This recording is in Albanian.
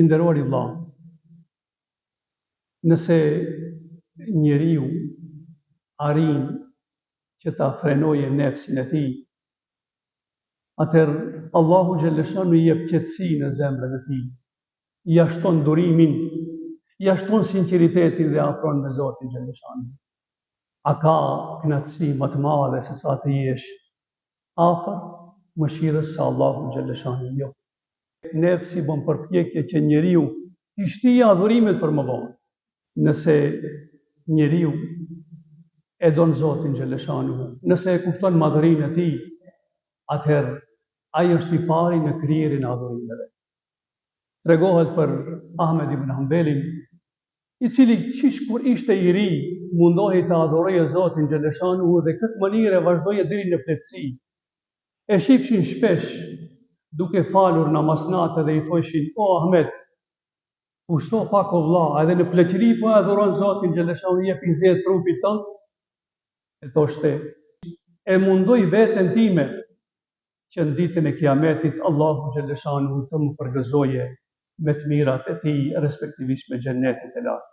I nderuari vëlla, nëse njeriu arrin që ta frenojë nefsin e tij, atëherë Allahu xhaleshanu i jep qetësi në zemrën e tij, i ashton durimin, i ashton sinqeritetin dhe afron me Zotin xhaleshanu. A ka kënaqësi më të madhe se sa të jesh afër mëshirës së Allahu xhaleshanu? Jo. Nefsi bën përpjekje që njeriu t'i shtijë adhurimet për më vonë. Nëse njeriu e don Zotin xhaleshanu, nëse e kupton madhërinë e tij, atëherë ai është i pari në krijerin e adhurimeve. Tregohet për Ahmed ibn Hanbelin, i cili kur ishte i ri, mundohej të adhurojë Zotin xhaleshanu dhe këtë mënyrë vazhdoi deri në pletësi. E shifshin shpesh duke falur namaznatë dhe i thoshin: "O Ahmed, ushto pak o vëlla, edhe në pleqëri po adhuron Zotin xhaleshanu, jep i zezë trupit tënd." E thoshte: "E mundoj veten time që në ditën e Kiametit Allahu xhaleshanu të më përgëzoje me të mirat e tij, respektivisht me xhennetin e lartë."